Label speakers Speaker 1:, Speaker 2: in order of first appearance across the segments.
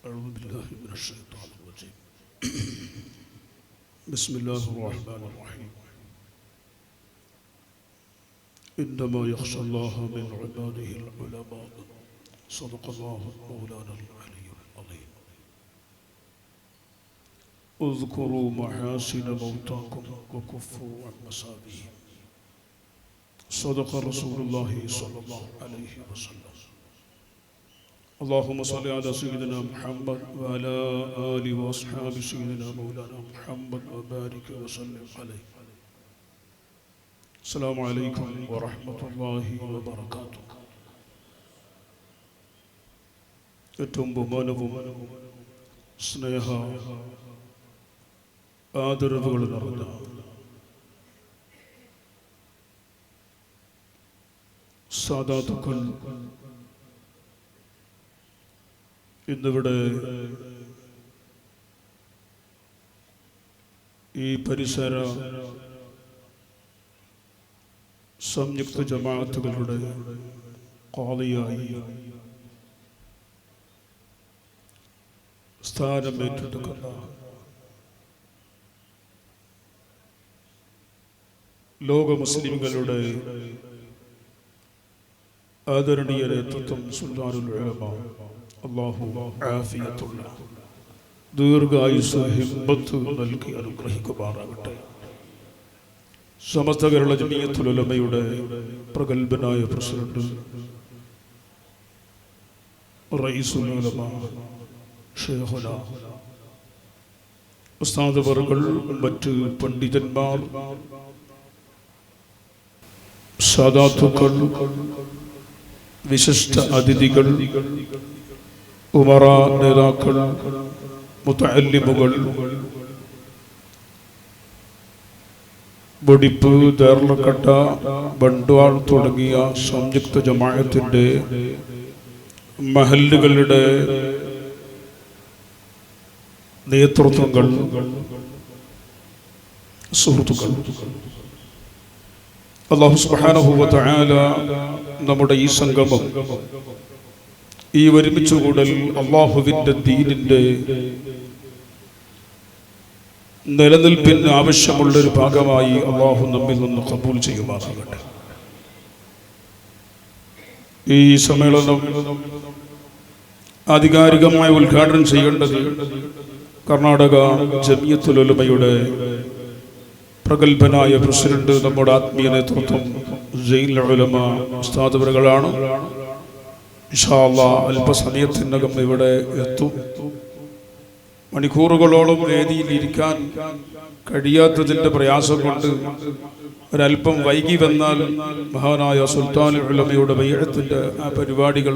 Speaker 1: أعوذ بالله من الشيطان الرجيم بسم الله الرحمن الرحيم إنما يخشى الله من عباده العلماء صدق الله مولانا العلي العظيم اذكروا محاسن موتاكم وكفوا عن مساوئهم صدق رسول الله صلى الله عليه وسلم اللهم صل على سيدنا محمد وعلى آله وأصحاب سيدنا مولانا محمد وبارك وسلم عليه السلام عليكم ورحمة الله وبركاته ഏറ്റവും ബഹുമാനവും സ്നേഹ ആദരവുകൾ നിറഞ്ഞ സാദാത്തുക്കൾ ഇന്നിവിടെ ഈ പരിസര സംയുക്ത ജമാഅത്തുകളുടെ ഖാദിയായി സ്ഥാനം ഏറ്റെടുക്കുന്ന ലോക മുസ്ലിംകളുടെ ആദരണീയ നേതൃത്വം സുൽത്താനുൽ ഉലമ അല്ലാഹു ആഫിയത്തുള്ള ദീർഘായുസ്സ് ഹിമ്മത്ത് നൽകി അനുഗ്രഹിക്കുമാറാകട്ടെ. സമസ്ത കേരള ജമിയത്തുൽ ഉലമയുടെ പ്രഗൽഭനായ പ്രസിഡന്റ് റഈസുൽ ഉലമ ശൈഖുന ഉസ്താദ് വർകൾ, മറ്റ് പണ്ഡിതന്മാർ, സാദാത്തുക്കൾ, വിശിഷ്ട അതിഥികൾ, ഉമറ നേതാക്കൾ, മുതഅല്ലിമുകൾ, വെടിപ്പ്, ദേർലക്കട്ട, ബണ്ട്വാൾ തുടങ്ങിയ സംയുക്ത ജമാഅത്തിന്റെ മഹല്ലുകളുടെ നേതൃത്വങ്ങൾ, സുഹൃത്തുക്കൾ, അല്ലാഹു സുബ്ഹാനഹു വ തആല നമ്മുടെ ഈ സംഗമം, ഈ ഒരുമിച്ചുകൂടൽ അല്ലാഹുവിൻ്റെ ദീനിൻ്റെ നിലനിൽപ്പിന് ആവശ്യമുള്ളൊരു ഭാഗമായി അല്ലാഹു നമ്മിൽ നിന്ന് ഖബൂൽ ചെയ്യുമാറാകട്ടെ. ഈ സമ്മേളനം ആധികാരികമായി ഉദ്ഘാടനം ചെയ്യേണ്ടത് കർണാടക ജമിയത്തുൽ ഉലമയുടെ പ്രഗൽഭനായ പ്രസിഡന്റ്, നമ്മുടെ ആത്മീയ നേതൃത്വം സയ്യിദുൽ ഉലമ ഉസ്താദ് അവറുകളാണ്. ഇൻഷാ അല്ലാഹ് അല്പസമയത്തിനകം ഇവിടെ എത്തും. മണിക്കൂറുകളോളം വേദിയിൽ ഇരിക്കാൻ കഴിയാത്തതിൻ്റെ പ്രയാസം കൊണ്ട് ഒരല്പം വൈകി വന്നാൽ മഹാനായ സുൽത്താനുൽ ഉലമയുടെ ബൈഅത്തിന്റെ ആ പരിപാടികൾ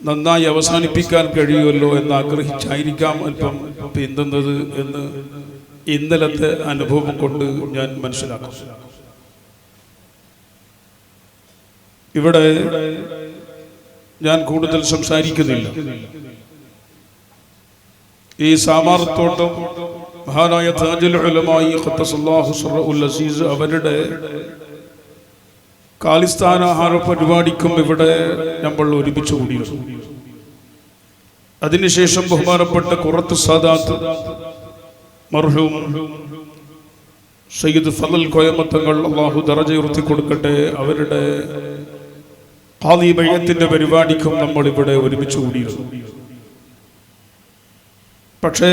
Speaker 1: നന്നായി അവസാനിപ്പിക്കാൻ കഴിയുമല്ലോ എന്ന് ആഗ്രഹിച്ചായിരിക്കാം അല്പം പിന്തുന്നത് എന്ന് ഇന്നലത്തെ അനുഭവം കൊണ്ട് ഞാൻ മനസ്സിലാക്കും. ഇവിടെ ഞാൻ കൂടുതൽ സംസാരിക്കുന്നില്ല. ഈ സാമാർത്തോട്ടം മഹാനായ താജുൽ ഉലമായി ഖദ്ദസല്ലാഹു സിർറഹുൽ അസീസ് അവരുടെ കാലിസ്ഥാനാഹാര പരിപാടിക്കും ഇവിടെ നമ്മൾ ഒരുമിച്ച് കൂടിയിരുന്നു. അതിനുശേഷം ബഹുമാനപ്പെട്ട ഖുറത്ത് സാദാത്ത് മർഹൂം സയ്യിദ് ഫളൽ കോയമത്തങ്ങൾ അല്ലാഹു ദറജ ഉയർത്തി കൊടുക്കട്ടെ, അവരുടെ ഖാദി ബൈഅത്തിന്റെ പരിപാടിക്കും നമ്മൾ ഇവിടെ ഒരുമിച്ച് കൂടിയിരുന്നു. പക്ഷേ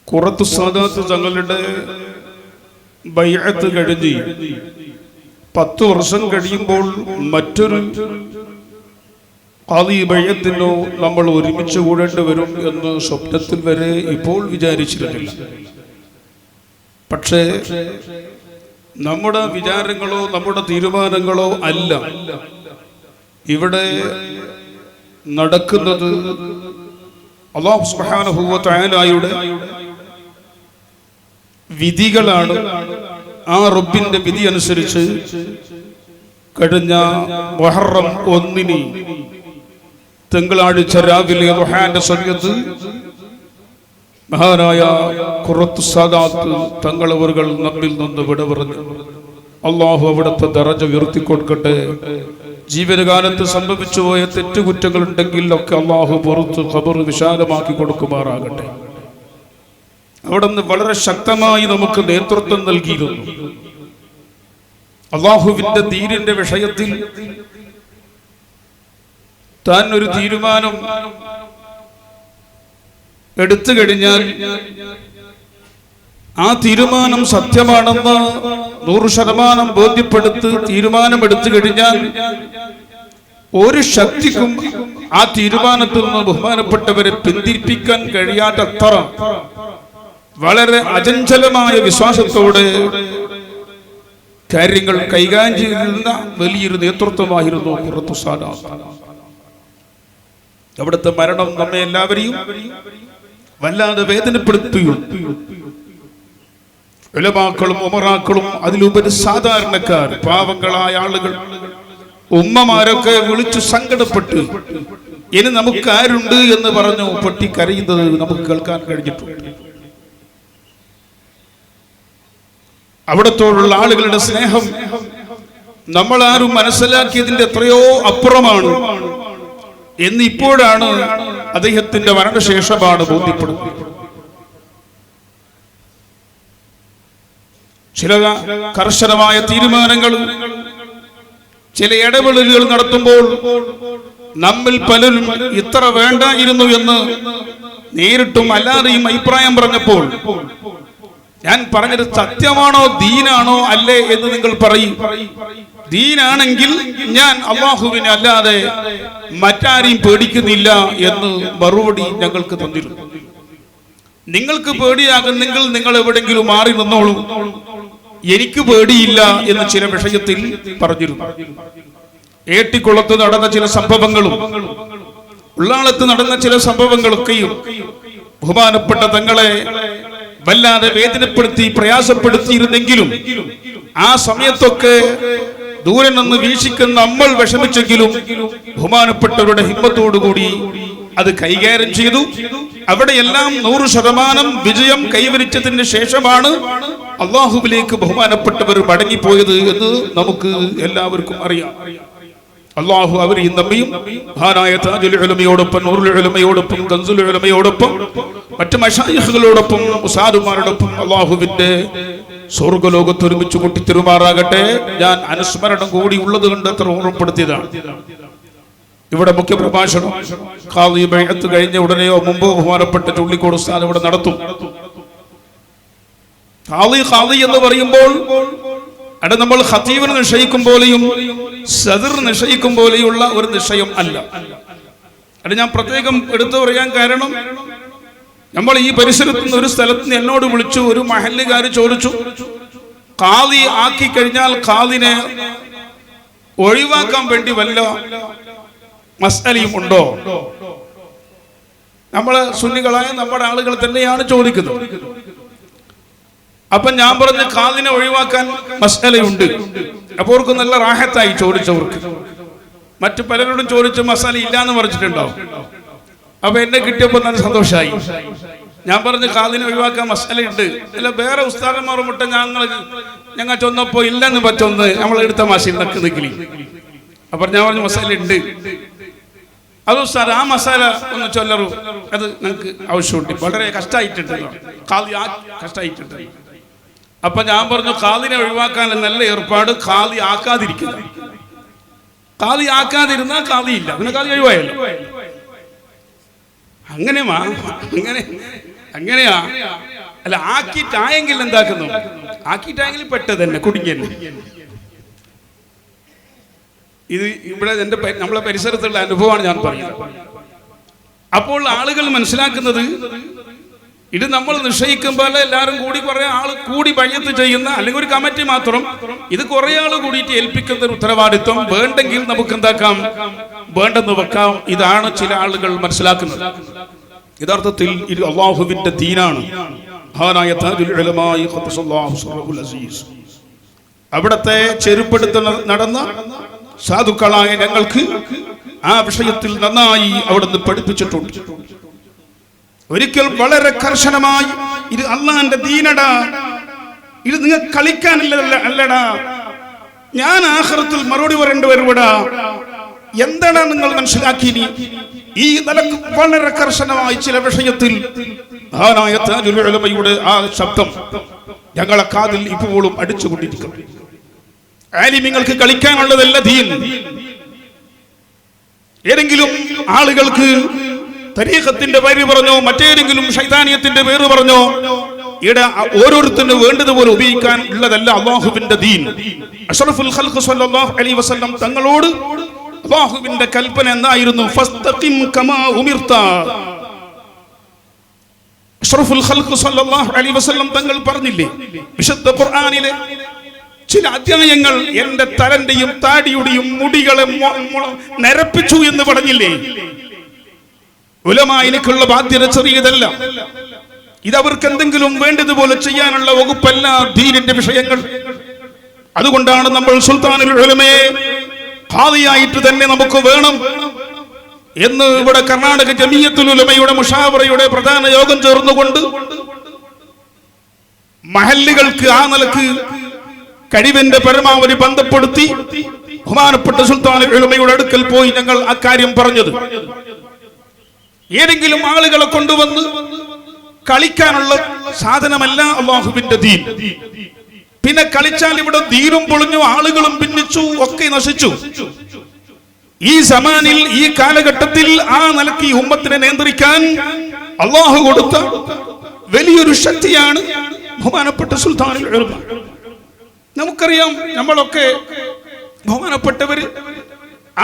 Speaker 1: ഖുറത്ത് സാദാത്ത് തങ്ങളുടെ ബൈഅത്ത് കഴിഞ്ഞ് 10 വർഷം കഴിയുമ്പോൾ മറ്റൊരു ഖാദി ബൈഅത്തിനോ നമ്മൾ ഒരുമിച്ച് കൂടേണ്ടി വരും എന്ന് സ്വപ്നത്തിൽ വരെ ഇപ്പോൾ വിചാരിച്ചിരുന്നില്ല. പക്ഷേ നമ്മുടെ വിചാരങ്ങളോ നമ്മുടെ തീരുമാനങ്ങളോ അല്ല ഇവിടെ നടക്കുന്നത്. അല്ലാഹു സുബ്ഹാനഹു വ തആലയുടെ വിധികളാണ്. ആ റബ്ബിന്റെ വിധി അനുസരിച്ച് കഴിഞ്ഞ മുഹറം 1 തിങ്കളാഴ്ച രാവിലെ ദുഹാന്റെ സമയത്ത് മഹാനായ ഖുറത്ത് സാദാത്ത് തങ്ങളവറുകൾ നമ്മിൽ നിന്ന് വിട പറഞ്ഞു. അല്ലാഹു അവിടുത്തെ ദറജ ഉയർത്തി കൊടുക്കട്ടെ, ജീവിതകാലത്ത് സംഭവിച്ചു പോയ തെറ്റുകുറ്റങ്ങളുണ്ടെങ്കിൽ ഒക്കെ അള്ളാഹു പുറത്ത് ഖബർ വിശാലമാക്കി കൊടുക്കുമാറാകട്ടെ. അവിടെ നിന്ന് വളരെ ശക്തമായി നമുക്ക് നേതൃത്വം നൽകിയിരുന്നു. അള്ളാഹുവിന്റെ ദീനിന്റെ വിഷയത്തിൽ താൻ ഒരു തീരുമാനം എടുത്തു കഴിഞ്ഞാൽ ആ തീരുമാനം സത്യമാണെന്ന് 100% ബോധ്യപ്പെടുത്ത് തീരുമാനമെടുത്തു കഴിഞ്ഞാൽ ഒരു ശക്തിക്കും ആ തീരുമാനത്തിൽ നിന്ന് ബഹുമാനപ്പെട്ടവരെ പിന്തിരിപ്പിക്കാൻ കഴിയാത്തത്ര വളരെ അചഞ്ചലമായ വിശ്വാസത്തോടെ കാര്യങ്ങൾ കൈകാര്യം ചെയ്യുന്ന വലിയൊരു നേതൃത്വമായിരുന്നു ഖുറത്തു സാദാത്ത്. അവിടുത്തെ മരണം നമ്മെ എല്ലാവരെയും വല്ലാതെ വേദനപ്പെടുത്തുകയുണ്ട്. ഉലമാക്കളും ഉമറാക്കളും അതിലുപരി സാധാരണക്കാർ, പാവങ്ങളായ ആളുകൾ, ഉമ്മമാരൊക്കെ വിളിച്ചു സങ്കടപ്പെട്ട് ഇനി നമുക്ക് ആരുണ്ട് എന്ന് പറഞ്ഞു പൊട്ടിക്കരയുന്നത് നമുക്ക് കേൾക്കാൻ കഴിഞ്ഞിട്ടുണ്ട്. അവിടത്തോടുള്ള ആളുകളുടെ സ്നേഹം നമ്മൾ ആരും മനസ്സിലാക്കിയതിന്റെ എത്രയോ അപ്പുറമാണ് എന്ന് ഇപ്പോഴാണ് അദ്ദേഹത്തിന്റെ മരണശേഷമാണ് ബോധ്യപ്പെടുന്നത്. ചില കർശനമായ തീരുമാനങ്ങൾ, ചില ഇടപെടലുകൾ നടത്തുമ്പോൾ നമ്മിൽ പലരും ഇത്ര വേണ്ടായിരുന്നു എന്ന് നേരിട്ടും അല്ലാതെയും അഭിപ്രായം പറഞ്ഞപ്പോൾ ഞാൻ പറഞ്ഞത് സത്യമാണോ ദീനാണോ അല്ലേ എന്ന് നിങ്ങൾ പറയും. ദീനാണെങ്കിൽ ഞാൻ അല്ലാഹുവിനെ അല്ലാതെ മറ്റാരെയും പേടിക്കുന്നില്ല എന്ന് മറുപടി ഞങ്ങൾക്ക് തന്നിരുന്നു. നിങ്ങൾക്ക് പേടിയാകുന്നെങ്കിൽ നിങ്ങൾ എവിടെങ്കിലും മാറി നിന്നോളൂ, എനിക്ക് പേടിയില്ല എന്ന് ചില വിഷയത്തിൽ പറഞ്ഞിരുന്നു. ഏട്ടിക്കുളത്ത് നടന്ന ചില സംഭവങ്ങളും ഉള്ളാളത്ത് നടന്ന ചില സംഭവങ്ങളൊക്കെയും ബഹുമാനപ്പെട്ട തങ്ങളെ വല്ലാതെ വേദനപ്പെടുത്തി പ്രയാസപ്പെടുത്തിയിരുന്നെങ്കിലും ആ സമയത്തൊക്കെ ദൂരെ നിന്ന് വീക്ഷിക്കുന്ന നമ്മൾ വിഷമിച്ചെങ്കിലും ബഹുമാനപ്പെട്ടവരുടെ ഹിമ്മത്തോടുകൂടി അത് കൈകാര്യം ചെയ്തു. അവിടെയെല്ലാം 100% വിജയം കൈവരിച്ചതിന് ശേഷമാണ് അള്ളാഹുവിലേക്ക് ബഹുമാനപ്പെട്ടവർ മടങ്ങിപ്പോയത് എന്ന് നമുക്ക് എല്ലാവർക്കും അറിയാം. അള്ളാഹു അവരെയും നമ്മയും മഹാനായ താജുൽ ഉലമയോടൊപ്പം, നൂറുൽ ഉലമയോടൊപ്പം, കൻസുൽ ഉലമയോടൊപ്പം, മറ്റു മശായിഖുകളോടൊപ്പം, ഉസ്താദുമാരോടൊപ്പം അള്ളാഹുവിന്റെ സ്വർഗ്ഗലോകത്ത് ഒരുമിച്ച് കൂട്ടിത്തിരുമാറാകട്ടെ. ഞാൻ അനുസ്മരണം കൂടി ഉള്ളത് കൊണ്ട് അത്ര ഓർമ്മപ്പെടുത്തിയതാണ്. ഇവിടെ മുഖ്യ പ്രഭാഷണം ഖാദി ബൈഅത്ത് കഴിഞ്ഞ ഉടനെയോ മുമ്പോ ബഹുമാനപ്പെട്ട ചുള്ളിക്കോട് ഉസ്താദ് ഇവിടെ നടത്തും. ഖാദി എന്ന് പറയുമ്പോൾ അവിടെ നമ്മൾ ഖതീബിനെ നിശ്ചയിക്കും പോലെയും സദർ നിശ്ചയിക്കും പോലെയുള്ള ഒരു നിശ്ചയം അല്ല. അത് ഞാൻ പ്രത്യേകം എടുത്തു പറയാൻ കാരണം, നമ്മൾ ഈ പരിസരത്ത് നിന്ന് ഒരു സ്ഥലത്ത് നിന്ന് എന്നോട് വിളിച്ചു, ഒരു മഹല്ലുകാർ ചോദിച്ചു, ഖാദി ആക്കി കഴിഞ്ഞാൽ ഖാദിനെ ഒഴിവാക്കാൻ വേണ്ടി വല്ല മസ്അലയും ഉണ്ടോ? നമ്മള് സുന്നികളായ നമ്മുടെ ആളുകൾ തന്നെയാണ് ചോദിക്കുന്നത്. അപ്പൊ ഞാൻ പറഞ്ഞു ഖാദിനെ ഒഴിവാക്കാൻ മസ്അലയുണ്ട്. അപ്പോൾ അവർക്ക് നല്ല റാഹത്തായി ചോദിച്ചവർക്ക്. മറ്റു പലരോടും ചോദിച്ച മസാല ഇല്ലാന്ന് പറഞ്ഞിട്ടുണ്ടാവും. അപ്പൊ എന്നെ കിട്ടിയപ്പോൾ നല്ല സന്തോഷമായി. ഞാൻ പറഞ്ഞു ഖാദിനെ ഒഴിവാക്കാൻ മസാലയുണ്ട്. അല്ല വേറെ ഉസ്താദന്മാർ മുട്ട ഞങ്ങൾ ചൊന്നപ്പോ ഇല്ലെന്ന് പറ്റൊന്ന് നമ്മളെടുത്ത മാസിൽ നിൽക്കില്ല. അപ്പൊ ഞാൻ പറഞ്ഞു മസാല ഉണ്ട്. അത് ഉസ്താദ് ആ മസാല ഒന്ന് ചൊല്ലറു, അത് നിങ്ങൾക്ക് ആവശ്യമുണ്ട്, വളരെ കഷ്ടമായിട്ടുണ്ട്, ഖാദി കഷ്ടമായിട്ടുണ്ട്. അപ്പൊ ഞാൻ പറഞ്ഞു ഖാദിനെ ഒഴിവാക്കാൻ നല്ല ഏർപ്പാട് ഖാദി ആക്കാതിരിക്കുക. ഖാദി ആക്കാതിരുന്നാൽ ഖാദി ഇല്ല, പിന്നെ ഖാദി ഒഴിവായല്ലോ. അങ്ങനെയാ അല്ല, ആക്കിയിട്ടായെങ്കിൽ എന്താക്കുന്നു? ആക്കിയിട്ടായെങ്കിൽ പെട്ടത് തന്നെ കുടുങ്ങിയല്ലേ. ഇത് ഇവിടെ നമ്മളെ പരിസരത്തുള്ള അനുഭവമാണ് ഞാൻ പറയുന്നത്. അപ്പോൾ ആളുകൾ മനസ്സിലാക്കുന്നത് ഇത് നമ്മൾ നിശ്ചയിക്കുമ്പോൾ എല്ലാവരും കൂടി കുറെ ആൾ കൂടി ബയ്യത്ത് ചെയ്യുന്ന, അല്ലെങ്കിൽ ഒരു കമ്മിറ്റി മാത്രം, ഇത് കുറെ ആൾ കൂടിയിട്ട് ഏൽപ്പിക്കുന്ന ഒരു ഉത്തരവാദിത്വം വേണ്ടെങ്കിൽ നമുക്ക് എന്താക്കാം, വേണ്ടെന്ന് വെക്കാം. ഇതാണ് ചില ആളുകൾ മനസ്സിലാക്കുന്നത്. യഥാർത്ഥത്തിൽ ഇത് അള്ളാഹുവിന്റെ ദീനാണ്. മഹാനായ താജുൽ ഉലമാ ഖദ്ദസല്ലാഹു സിർറഹുൽ അസീസ് അവിടത്തെ ചെരുപ്പെടുത്ത് നടന്ന സാധുക്കളായ ഞങ്ങൾക്ക് ആ വിഷയത്തിൽ നന്നായി അവിടുന്ന് പഠിപ്പിച്ചിട്ടുണ്ട്. ഒരിക്കൽ വളരെ കർശനമായി ഇത് അള്ളാന്റെ ദീനടാ, ഇത് നിങ്ങൾ കളിക്കാനില്ല അല്ലടാ, ഞാൻ ആഖിറത്തിൽ മറുപടി പറയേണ്ടി വരുവിടാ. എന്താണ് നിങ്ങൾ മനസ്സിലാക്കി? ഈ നിലക്ക് വളരെ കർശനമായി ചില വിഷയത്തിൽ മഹാനായ താജുൽ ഉലമയുടെ ആ ശബ്ദം ഞങ്ങളെ കാതിൽ ഇപ്പോഴും അടിച്ചുകൊണ്ടിരിക്കുന്നു. ആലിമീങ്ങൾക്ക് കളിക്കാനുള്ളതല്ല ദീൻ. ഏതെങ്കിലും ആളുകൾക്ക് തരീഖത്തിന്റെ പേര് പറഞ്ഞോ, മറ്റേതെങ്കിലും ശൈതാനിയത്തിന്റെ പേര് പറഞ്ഞോ, ഇവിടെ ഓരോരുത്തരും വേണ്ടതുപോലെ ഉപയോഗിക്കാൻ ഉള്ളതല്ല അല്ലാഹുവിന്റെ ദീൻ. അഷ്റഫുൽ ഖൽഖ് സ്വല്ലല്ലാഹു അലൈഹി വസല്ലം തങ്ങളോട് അല്ലാഹുവിന്റെ കൽപ്പന എന്തായിരുന്നു? ഫസ്തഖിം കമാ ഉമിർത. അഷ്റഫുൽ ഖൽഖ് സ്വല്ലല്ലാഹു അലൈഹി വസല്ലം തങ്ങൾ പറഞ്ഞില്ലേ, വിശുദ്ധ ഖുർആനിലെ ചില അധ്യായങ്ങൾ എന്റെ തലന്റെയും താടിയുടെയും മുടികളെ നിരപ്പിച്ചു എന്ന് പറഞ്ഞില്ലേ? ഉലമാ എനിക്കുള്ള ബാധ്യത ചെറിയതല്ല. ഇതവർക്ക് എന്തെങ്കിലും വേണ്ടതുപോലെ ചെയ്യാനുള്ള വകുപ്പല്ല ദീനിന്റെ വിഷയങ്ങൾ. അതുകൊണ്ടാണ് നമ്മൾ സുൽത്താനുൽ ഉലമയെ ഖാദിയായിട്ട് തന്നെ നമുക്ക് വേണം എന്ന് ഇവിടെ കർണാടക ജമിയത്തുൽ ഉലമയുടെ മുഷാവറയുടെ പ്രധാന യോഗം ചേർന്നുകൊണ്ട് മഹല്ലുകൾക്ക് ആ നിലക്ക് കഴിവിന്റെ പരമാവധി ബന്ധപ്പെടുത്തി ബഹുമാനപ്പെട്ട സുൽത്താനുൽ ഉലമയുടെ അടുക്കൽ പോയി ഞങ്ങൾ അക്കാര്യം പറഞ്ഞത്. ഏതെങ്കിലും ആളുകളെ കൊണ്ടുവന്ന് കളിക്കാനുള്ള സാധനമല്ല അല്ലാഹുവിന്റെ ദീൻ. പിന്നെ കളിച്ചാൽ ഇവിടെ ദീനും പൊളിഞ്ഞു, ആളുകളും ഭിന്നിച്ചു, ഒക്കെ നശിച്ചു. ഈ സമാനിൽ, ഈ കാലഘട്ടത്തിൽ ആ നിലക്ക് ഈ ഉമ്മത്തിനെ നിയന്ത്രിക്കാൻ അല്ലാഹു കൊടുത്ത വലിയൊരു ശക്തിയാണ് ബഹുമാനപ്പെട്ട സുൽത്താനുൽ ഉലമ. നമുക്കറിയാം, നമ്മളൊക്കെ ബഹുമാനപ്പെട്ടവര്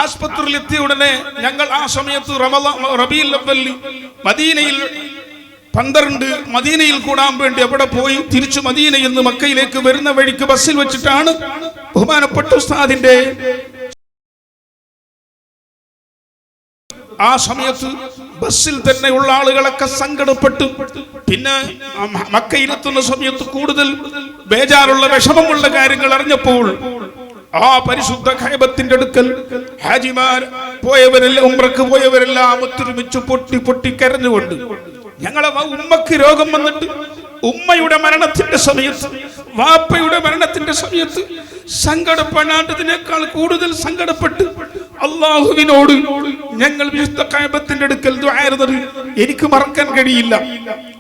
Speaker 1: ആസ്പത്രിയിൽ എത്തിയ ഉടനെ ഞങ്ങൾ ആ സമയത്ത് റബീഉൽ അവ്വൽ മദീനയിൽ 12 മദീനയിൽ കൂടാൻ വേണ്ടി അവിടെ പോയി തിരിച്ചു മദീനയിൽ നിന്ന് മക്കയിലേക്ക് വരുന്ന വഴിക്ക് ബസ്സിൽ വെച്ചിട്ടാണ് ബഹുമാനപ്പെട്ട ഉസ്താദിന്റെ ആ സമയത്ത് ബസ്സിൽ തന്നെ ഉള്ള ആളുകളൊക്കെ സങ്കടപ്പെട്ടു. പിന്നെ മക്കയിലെത്തുന്ന സമയത്ത് കൂടുതൽ ബേജാറുള്ള വിഷമമുള്ള കാര്യങ്ങൾ അറിഞ്ഞപ്പോൾ ആ പരിശുദ്ധ കഅബത്തിന്റെ അടുക്കൽ ഹാജിമാർ പോയവരെല്ലാം, ഉംറക്ക് പോയവരെല്ലാം ഒത്തൊരുമിച്ച് പൊട്ടി പൊട്ടി കരഞ്ഞുകൊണ്ട്, ഞങ്ങളെ ഉമ്മക്ക് രോഗം വന്നിട്ട് ഉമ്മയുടെ മരണത്തിന്റെ സമയത്ത്, വാപ്പയുടെ മരണത്തിന്റെ സമയത്ത് സങ്കടപ്പെടാത്തതിനേക്കാൾ കൂടുതൽ സങ്കടപ്പെട്ട് അല്ലാഹുവിനോട് ഞങ്ങൾ വിശുദ്ധ കഅബത്തിന്റെ അടുക്കൽ ദുആ ചെയ്തത് എനിക്ക് മറക്കാൻ കഴിയില്ല.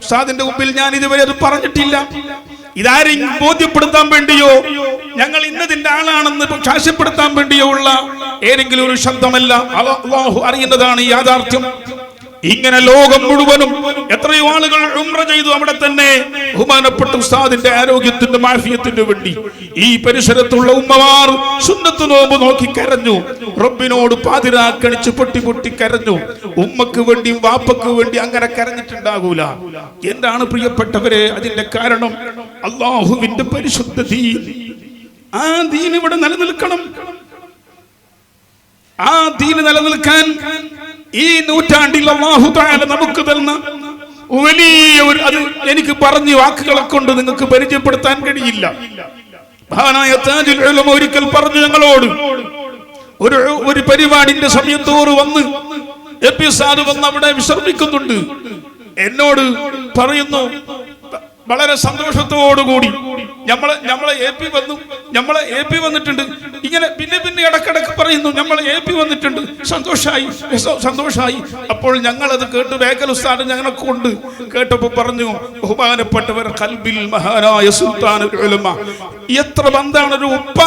Speaker 1: ഉസ്താദിന്റെ മുമ്പിൽ ഞാൻ ഇതുവരെ അത് പറഞ്ഞിട്ടില്ല. ഇതാരെയും ബോധ്യപ്പെടുത്താൻ വേണ്ടിയോ ഞങ്ങൾ ഇന്നതിന്റെ ആളാണെന്ന് സാക്ഷ്യപ്പെടുത്താൻ വേണ്ടിയോ ഉള്ള ഏതെങ്കിലും ഒരു ശബ്ദമല്ല. അല്ലാഹു അറിയുന്നതാണ് ഈ യാഥാർത്ഥ്യം. ഇങ്ങനെ ലോകം മുഴുവനും എത്രയോ ആളുകൾ ഉംറ ചെയ്തു. അവിടെ തന്നെ ബഹുമാനപ്പെട്ട ഉസ്താദിന്റെ ആരോഗ്യത്തിന്റെ മാഫിയത്തിന് വേണ്ടി ഈ പരിസരത്തുള്ള ഉമ്മമാർ സുന്നത്ത് നോമ്പ് നോക്കി കരഞ്ഞു, റബ്ബിനോട് പാതിരാക്കണിച്ച് പൊട്ടി പൊട്ടി കരഞ്ഞു. ഉമ്മക്ക് വേണ്ടിയും വാപ്പക്ക് വേണ്ടി അങ്ങനെ കരഞ്ഞിട്ടുണ്ടാകൂല. എന്താണ് പ്രിയപ്പെട്ടവരെ അതിന്റെ കാരണം? അല്ലാഹുവിന്റെ പരിശുദ്ധ ദീൻ. ആ ദീൻ ഇവിടെ നിലനിൽക്കണം. ആ ദീൻ നിലനിൽക്കാൻ ഈ നൂറ്റാണ്ടിൽ അല്ലാഹു തആല നമുക്ക് തന്ന വലിയ ഒരു, അത് എനിക്ക് പറഞ്ഞ വാക്കുകളെ കൊണ്ട് നിങ്ങൾക്ക് പരിചയപ്പെടുത്താൻ കഴിയില്ല. മഹാനായ താജുൽ ഉലമ ഒരിക്കൽ പറഞ്ഞു ഞങ്ങളോട്, ഒരു പരിപാടിന്റെ സമയത്തോറ് വന്ന് എപ്പിസാദ് വന്ന് അവിടെ വിശ്രമിക്കുന്നുണ്ട്. എന്നോട് പറയുന്നു, വളരെ സന്തോഷത്തോടുകൂടി നമ്മളെ എ പി വന്നിട്ടുണ്ട്. ഇങ്ങനെ പിന്നെ ഇടക്കിടക്ക് പറയുന്നു നമ്മളെ എ പി വന്നിട്ടുണ്ട്, സന്തോഷായി. അപ്പോൾ ഞങ്ങളത് കേട്ട് ബേക്കൽ ഉസ്താദ് ഞങ്ങളെ കൊണ്ട് കേട്ടപ്പോൾ പറഞ്ഞു, ബഹുമാനപ്പെട്ടവർ ഖൽബിൽ മഹാനായ സുൽത്താനുൽ ഉലമ. എത്ര ബന്ധാണ് ഒരു ഉപ്പ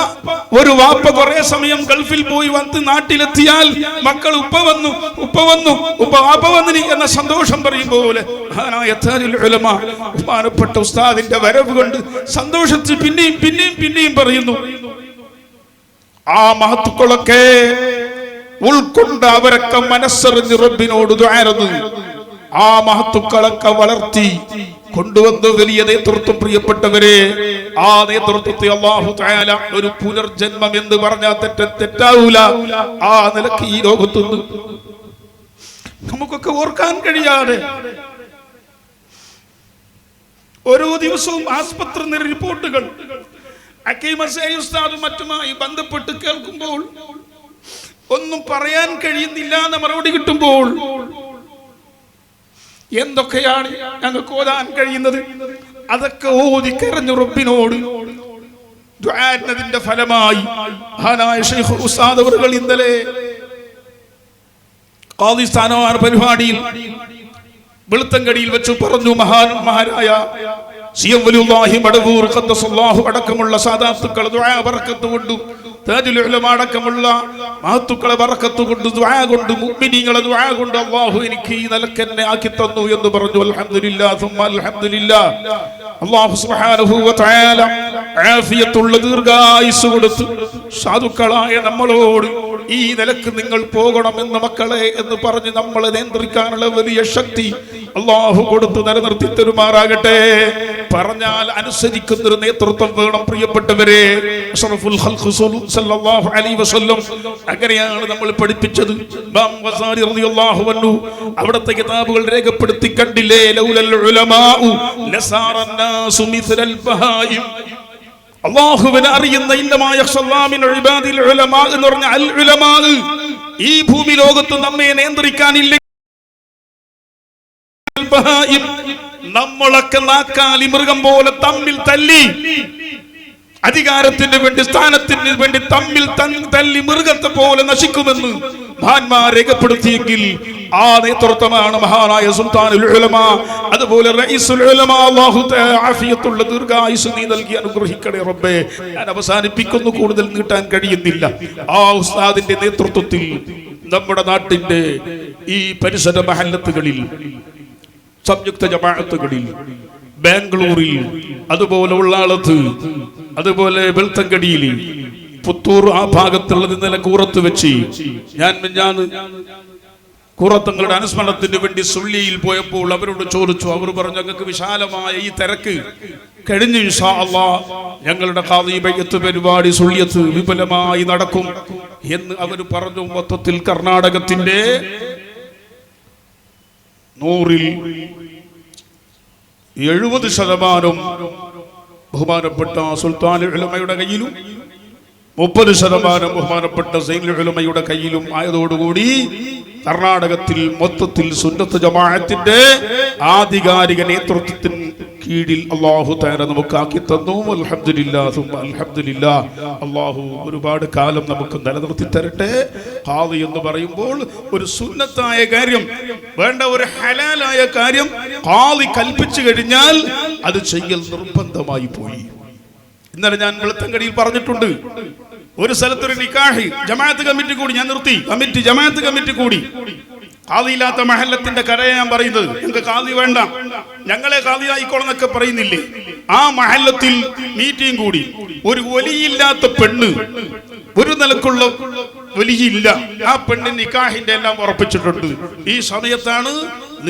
Speaker 1: ഒരു വാപ്പ കുറെ സമയം ഗൾഫിൽ പോയി വന്ന് നാട്ടിലെത്തിയാൽ മക്കൾ ഉപ്പ വന്നു വാപ്പ വന്നിനി എന്ന സന്തോഷം പറയും പോലെ മഹാനായ താജുൽ ഉലമ ബഹുമാനപ്പെട്ട ഉസ്താദിന്റെ വരവ് കൊണ്ട് സന്തോഷിച്ച് പിന്നെയും പറയുന്നു. ആ മഹത്തുക്കളൊക്കെ ഉൾക്കൊണ്ട് അവരൊക്കെ മനസ്സറിഞ്ഞ് റബ്ബിനോട് ദുആ ചെയ്തു. ആ മഹത്തുക്കളൊക്കെ വളർത്തി കൊണ്ടുവന്ന വലിയ നേതൃത്വം. പ്രിയപ്പെട്ടവരെ, ആ നേതൃത്വത്തെ അല്ലാഹു തആല ഒരു പുനർജന്മം എന്ന് പറഞ്ഞാൽ തെറ്റാവൂല. ആ നിലക്ക് ഈ ലോകത്തുനിന്ന് നമുക്കൊക്കെ ഓർക്കാൻ കഴിയാതെ ഓരോ ദിവസവും ആസ്പത്രി റിപ്പോർട്ടുകൾ ഉസ്താദും മറ്റുമായി ബന്ധപ്പെട്ട് കേൾക്കുമ്പോൾ ഒന്നും പറയാൻ കഴിയുന്നില്ല എന്ന് മറുപടി കിട്ടുമ്പോൾ എന്തൊക്കെയാണ് ഞങ്ങൾക്ക് ഓതാൻ കഴിയുന്നത്? അതൊക്കെ ഓതി കരഞ്ഞു റബ്ബിനോട് ദുആന്നതിന്റെ ഫലമായി മഹാനായ ശൈഖ് ഉസ്താദ് അവറുകൾ ഇന്നലെ ഖാദി സ്ഥാനമാന പരിപാടിയിൽ വെളുത്തങ്കടിയിൽ വെച്ച് പറഞ്ഞു, മഹാനായ സിയം വലിയുല്ലാഹി മടവൂർ ഖദ്ദസല്ലാഹു അടക്കമുള്ള സാദാത്തുക്കൾ ദുആ ബറക്കത്ത് കൊണ്ടും താജുൽ ഉലമ അടക്കമുള്ള മഹത്തുക്കളെ ബറക്കത്ത് കൊണ്ട് ദുആ കൊണ്ട് മുഅ്മിനീങ്ങളെ ദുആ കൊണ്ട് അല്ലാഹു എനിക്ക് ഈ നിലക്കെന്നെ ആക്കി തന്നു എന്ന് പറഞ്ഞു. അൽഹംദുലില്ലാഹ് സുമ്മ അൽഹംദുലില്ലാഹ്. അല്ലാഹു സുബ്ഹാനഹു വ തആല ആഫിയത്തുള്ള ദീർഘായുസ്സ് കൊടുത്തു സാധുക്കളായ നമ്മളോട് ഈ നിലക്ക് നിങ്ങൾ പോകണമെന്ന് മക്കളെ എന്ന് പറഞ്ഞ് നമ്മളെ നിയന്ത്രിക്കാനുള്ള വലിയ ശക്തി അല്ലാഹു കൊടുത്ത് നിലനിർത്തി തരുമാറാകട്ടെ. പറഞ്ഞാൽ അനുസരിക്കുന്ന ഒരു നേതൃത്വം വേണം പ്രിയപ്പെട്ടവരെ. അഷ്റഫുൽ ഖൽഖ് സല്ലല്ലാഹു അലൈഹി വസല്ലം അങ്ങനെയാണ് നമ്മൾ പഠിപ്പിച്ചത്. ഇമാം ഗസാലി റളിയല്ലാഹു അൻഹു അവിടുത്തെ കിതാബുകൾ രേഖപ്പെടുത്തി കണ്ടില്ലേ, ലൗലൽ ഉലമാഉ ലസാറൻ നാസു മിസ്ലൽ ബഹായിം. അല്ലാഹുവിനെ അറിയുന്ന ഇന്നമാ യഖ്ശല്ലാഹു മിൻ ഇബാദിൽ ഉലമാ എന്ന് പറഞ്ഞ അൽ ഉലമാ ഈ ഭൂമി ലോകത്ത് നമ്മെ നിയന്ത്രിക്കാനില്ല. നമ്മളൊക്കെ നാക്കാലി മൃഗം പോലെ തമ്മിൽ തല്ലി അധികാരത്തിന് വേണ്ടി സ്ഥാനത്തിന് വേണ്ടി തമ്മിൽ തല്ലി മൃഗത്തെ പോലെ നശിക്കുമെന്ന് മഹാന്മാർ രേഖപ്പെടുത്തിയെങ്കിൽ ആ നേതൃത്വമാണ് മഹാനായ സുൽത്താനുൽ ഉലമ, അതുപോലെ റഈസുൽ ഉലമ. അല്ലാഹു ആഫിയത്തുള്ള ദീർഘായുസ്സ് നീ നൽകി അനുഗ്രഹിക്കണേ റബ്ബേ. ഞാൻ അവസാനിപ്പിക്കുന്നു, കൂടുതൽ നീട്ടാൻ കഴിയുന്നില്ല. ആ ഉസ്താദിന്റെ നേതൃത്വത്തിൽ നമ്മുടെ നാട്ടിന്റെ ഈ പരിസര മഹല്ലത്തുകളിൽ, സംയുക്ത ജമാഅത്തുകളിൽ, ബാംഗ്ലൂരിൽ, അതുപോലെ ഉള്ളാളത്ത്, അതുപോലെ വെളുത്തങ്കടിയിൽ, പുത്തൂർ ആ ഭാഗത്തുള്ളത് ഇന്നലെ കൂറത്ത് വെച്ച് ഞാൻ കൂറത്തങ്ങളുടെ അനുസ്മരണത്തിന് വേണ്ടി സുള്ളിയിൽ പോയപ്പോൾ അവരോട് ചോദിച്ചു. അവർ പറഞ്ഞു, ഞങ്ങൾക്ക് വിശാലമായ ഈ തിരക്ക് കഴിഞ്ഞു, ഇൻഷാ അല്ലാഹ് ഞങ്ങളുടെ ഖാദി ബൈഅത്ത് പരിപാടി സുള്ളിയത്ത് വിപുലമായി നടക്കും എന്ന് അവർ പറഞ്ഞു. മൊത്തത്തിൽ കർണാടകത്തിന്റെ 100-ൽ 70% ബഹുമാനപ്പെട്ട സുൽത്താനുൽ ഉലമയുടെ കയ്യിലും 30% ബഹുമാനപ്പെട്ട സൈനുൽ ഉലമയുടെ കയ്യിലും ആയതോടുകൂടി കർണാടകത്തിൽ മൊത്തത്തിൽ സുന്നത്ത് ജമാഅത്തിന്റെ ആധികാരിക നേതൃത്വത്തിന് കീഴിൽ അല്ലാഹു തആല നമുക്ക് ആക്കി തന്നു. അൽഹംദുലില്ലാഹ് സുമ്മ അൽഹംദുലില്ലാഹ്. അല്ലാഹു ഒരുപാട് കാലം നമുക്ക് നിലനിർത്തി തരട്ടെ. ഖാദി എന്ന് പറയുമ്പോൾ ഒരു സുന്നത്തായ കാര്യം, വേണ്ട ഒരു ഹലാലായ കാര്യം ഖാദി കൽപ്പിച്ചു കഴിഞ്ഞാൽ അത് ചെയ്യൽ നിർബന്ധമായി പോയി. ഇന്നലെ ഞാൻ വെളുത്തങ്കടിയിൽ പറഞ്ഞിട്ടുണ്ട്, ഒരു സ്ഥലത്തൊരു നിക്കാഹ് ജമാഅത്ത് കമ്മിറ്റി കൂടി, ഞാൻ നിർത്തി, ജമാഅത്ത് കമ്മിറ്റി കൂടി, ഖാദി ഇല്ലാത്ത മഹല്ലത്തിന്റെ കരയെ ഞാൻ പറയുന്നത്. ഞങ്ങൾക്ക് ഖാദി വേണ്ട, ഞങ്ങളെ ഖാദി ആയിക്കോളെന്നൊക്കെ പറയുന്നില്ലേ. ആ മഹല്ലത്തിൽ മീറ്റിംഗ് കൂടി, ഒരു വലിയില്ലാത്ത പെണ്ണ്, ഒരു നിലക്കുള്ള വലിയില്ല, ആ പെണ്ണിന് നിക്കാഹിന്റെ എല്ലാം ഉറപ്പിച്ചിട്ടുണ്ട്. ഈ സമയത്താണ്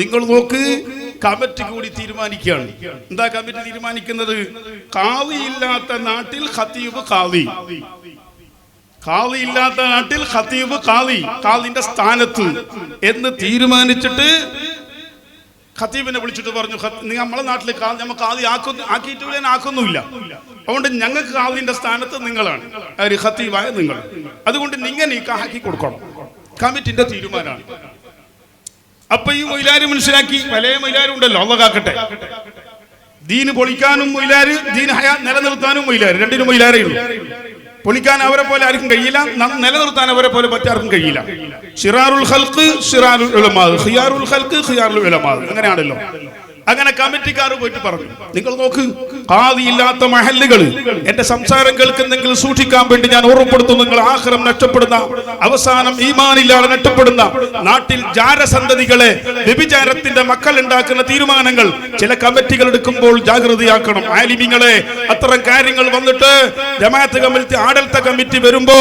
Speaker 1: നിങ്ങൾ നോക്ക്, കമ്മിറ്റി കൂടി തീരുമാനിക്കുകയാണ്. എന്താ കമ്മിറ്റി തീരുമാനിക്കുന്നത്? ഖാദി ഇല്ലാത്ത നാട്ടിൽ ഖതീബ് ഖാദി, ഖാദി ഇല്ലാത്ത നാട്ടിൽ ഖതീബ് ഖാദി, ഖാദിന്റെ സ്ഥാനത്ത് എന്ന് തീരുമാനിച്ചിട്ട് ഖതീബിനെ വിളിച്ചിട്ട് പറഞ്ഞു, നമ്മളെ നാട്ടിൽ നമ്മൾ ഖാദി ആക്കിയിട്ടില്ല, ആക്കുന്നുമില്ല, അതുകൊണ്ട് ഞങ്ങൾക്ക് ഖാദിന്റെ സ്ഥാനത്ത് നിങ്ങളാണ്, ഒരു ഖതീബായ നിങ്ങൾ, അതുകൊണ്ട് നിങ്ങൾ നിക്കാഹി കൊടുക്കണം. കമ്മിറ്റിന്റെ തീരുമാനമാണ്. അപ്പൊ ഈ മൊയിലാര് മനസ്സിലാക്കി, പല മൊയിലാരും ഉണ്ടല്ലോ, അള്ളാഹ് കാക്കട്ടെ. ദീന് പൊളിക്കാനും മൊയിലാര്, ദീൻ ഹയാ നിലനിർത്താനും മൊയിലാര്, രണ്ടിനും മൊയിലാരേ ഉള്ളൂ. പൊളിക്കാൻ അവരെ പോലെ ആർക്കും കഴിയില്ല, നിലനിർത്താൻ അവരെ പോലെ മറ്റാർക്കും കഴിയില്ല. ശിറാറുൽ ഖൽഖ് ശിറാറുൽ ഉലമാ, ഖിയാറുൽ ഖൽഖ് ഖിയാറുൽ ഉലമാ, അങ്ങനെയാണല്ലോ. അങ്ങനെ കമ്മിറ്റിക്കാർ പോയിട്ട് പറഞ്ഞു, നിങ്ങൾ നോക്ക്, ഖാദി ഇല്ലാത്ത മഹല്ലുകൾ, എന്റെ സംസാരം കേൾക്കുന്നെങ്കിൽ സൂക്ഷിക്കാൻ വേണ്ടി ഞാൻ ഓർമ്മപ്പെടുത്തുന്നു, നിങ്ങൾ ആഖിറം നഷ്ടപ്പെടുന്ന, അവസാനം ഈമാനില്ലാതെ നഷ്ടപ്പെടുന്ന നാട്ടിൽ ജാരസന്തതികളെ, വ്യഭിചാരത്തിന്റെ മക്കൾ ഉണ്ടാക്കുന്ന തീരുമാനങ്ങൾ ചില കമ്മിറ്റികൾ എടുക്കുമ്പോൾ ജാഗ്രതയാക്കണം. ആലിമീങ്ങളെ, അത്തരം കാര്യങ്ങൾ വന്നിട്ട് ജമാഅത്ത് കമ്മിറ്റി, ആഡൽത്ത കമ്മിറ്റി വരുമ്പോ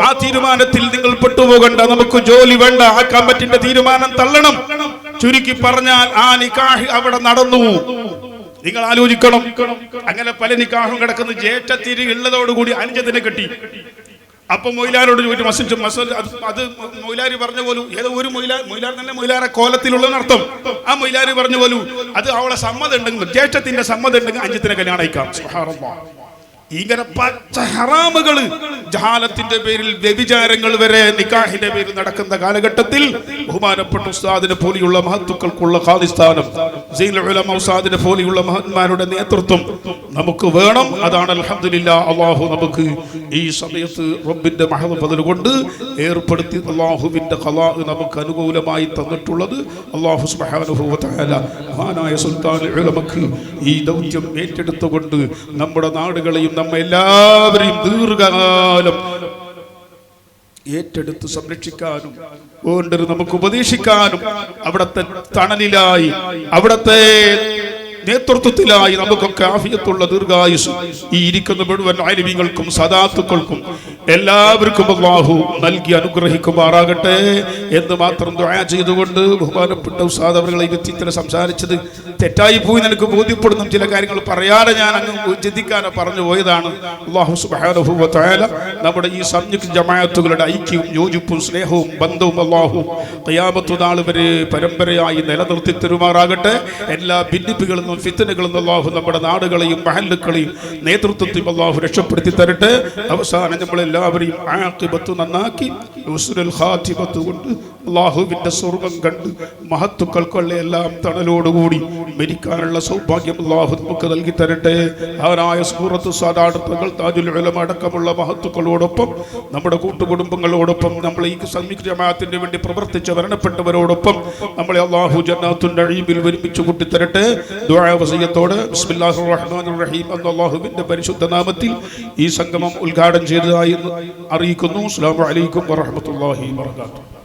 Speaker 1: ആ തീരുമാനത്തിൽ നിങ്ങൾ പെട്ടുപോകണ്ട, നമുക്ക് ജോലി വേണ്ട, ആ കമ്മിറ്റിന്റെ തീരുമാനം തള്ളണം. ചുരുക്കി പറഞ്ഞാൽ ആ നിക്കാഹ് അവിടെ നടന്നു. നിങ്ങൾ ആലോചിക്കണം, അങ്ങനെ പല നിക്കാഹും കിടക്കുന്ന ജേഷ്ഠത്തിരി ഉള്ളതോടുകൂടി അനുജത്തിനെ കെട്ടി. അപ്പൊ മൊയിലാരോട് ചോദിച്ചു, അത് മൊയിലാരി പറഞ്ഞ പോലും, ഏതോ ഒരു മൊയിലാർ തന്നെ മൊയിലാറെ കോലത്തിലുള്ളതിനർത്ഥം. ആ മൊയിലാരി പറഞ്ഞ പോലും അത് അവളെ സമ്മതം ഉണ്ടെങ്കിൽ, ജ്യേഷ്ഠത്തിന്റെ സമ്മതം ഉണ്ടെങ്കിൽ അനുജത്തിനെ കല്യാണം അയക്കാം. സുബ്ഹാനല്ലാഹ്. ഇങ്ങനെ പച്ച ഹറാമുകള്, ജഹാലത്തിന്റെ പേരിൽ വ്യഭിചാരങ്ങൾ വരെ നിക്കാഹിന്റെ പേരിൽ നടക്കുന്ന കാലഘട്ടത്തിൽ ബഹുമാനപ്പെട്ട ഉസ്താദിനെ പോലെയുള്ള മഹത്തുക്കൾക്കുള്ള ഖാദിസ്ഥാനം, സയ്യിദുൽ ഉലമ ഉസ്താദിനെ പോലെയുള്ള മഹന്മാരുടെ നേതൃത്വം നമുക്ക് വേണം. അതാണ് അൽഹംദുലില്ലാഹ് അല്ലാഹു നമുക്ക് ഈ സമയത്ത് റബ്ബിന്റെ മഹദ് ഫദ്ൽ കൊണ്ട് ഏർപ്പെടുത്തി അല്ലാഹുവിന്റെ ഖലാ നമുക്ക് അനുകൂലമായി തന്നിട്ടുള്ളത്. അല്ലാഹു സുബ്ഹാനഹു വ തആല മഹാനായ സുൽത്താനുൽ ഉലമക്ക് ഈ ദൗത്യം ഏറ്റെടുത്തുകൊണ്ട് നമ്മുടെ നാടുകളെയും നമ്മെ എല്ലാവരെയും ദീർഘകാലം ഏറ്റെടുത്ത് സംരക്ഷിക്കാനും വേണ്ടത് നമുക്ക് ഉപദേശിക്കാനും അവിടത്തെ തണലിലായി അവിടത്തെ നേതൃത്വത്തിലായി നമുക്കൊക്കെ ആഫിയത്തുള്ള ദീർഘായുസ് ഈ ഇരിക്കുന്ന മുഴുവൻ ആലിമീങ്ങൾക്കും സദാത്തുക്കൾക്കും എല്ലാവർക്കും അല്ലാഹു നൽകി അനുഗ്രഹിക്കുമാറാകട്ടെ എന്ന് മാത്രം ദുആ ചെയ്തുകൊണ്ട് ബഹുമാനപ്പെട്ട ഉസ്താദ് അവരുടെ ഇത്തിരി സംസാരിച്ചത് തെറ്റായി പോയി എനിക്ക് ബോധ്യപ്പെടുന്ന ചില കാര്യങ്ങൾ പറയാതെ ഞാൻ അങ്ങ് ചിന്തിക്കാനോ പറഞ്ഞു പോയതാണ്. അല്ലാഹു സുബ്ഹാനഹു വ തആല നമ്മുടെ ഈ സംയുക്ത ജമാഅത്തുകളുടെ ഐക്യവും യോജിപ്പും സ്നേഹവും ബന്ധവും അല്ലാഹു ഖിയാമത്ത് നാൾ വരെ പരമ്പരയായി നിലനിർത്തി തരുമാറാകട്ടെ. എല്ലാ ഭിന്നിപ്പുകളും ഫിത്നകളിൽ അല്ലാഹു നമ്മുടെ നാടുകളെയും മഹല്ലുകളെയും നേതൃത്വത്തെയും അല്ലാഹു രക്ഷപ്പെടുത്തി തരട്ടെ. അവസാനം നമ്മളെല്ലാവരെയും ആഖിബത്ത് നന്നാക്കി ഹുസ്നുൽ ഖാതിമത്ത് കൊണ്ട് അല്ലാഹുവിന്റെ സ്വർഗ്ഗം കണ്ട് മഹത്തുക്കൾക്കുള്ള എല്ലാം തണലോടുകൂടി മരിക്കാനുള്ള സൗഭാഗ്യം അല്ലാഹു നമുക്ക് നൽകി തരട്ടെ. അവനായ സൂറത്ത് സാദാത്തുകൾ താജുൽ ഉലമ അടക്കമുള്ള മഹത്തുക്കളോടൊപ്പം നമ്മുടെ കൂട്ടുകുടുംബങ്ങളോടൊപ്പം നമ്മൾ ഈ സംയുക്ത ജമാഅത്തിന് വേണ്ടി പ്രവർത്തിച്ച മരണപ്പെട്ടവരോടൊപ്പം നമ്മളെ അല്ലാഹു ജന്നാത്തുൽ നഈമിൽ ഒരുമിച്ച് കൂട്ടിത്തരട്ടെ. ദുആ വസിയത്തോടെ ബിസ്മില്ലാഹിർ റഹ്മാനിർ റഹീം എന്ന അല്ലാഹുവിന്റെ പരിശുദ്ധ നാമത്തിൽ ഈ സംഗമം ഉദ്ഘാടനം ചെയ്തതായി അറിയിക്കുന്നു. അസ്സലാമു അലൈക്കും വറഹ്മത്തുള്ളാഹി വബറകാതുഹു.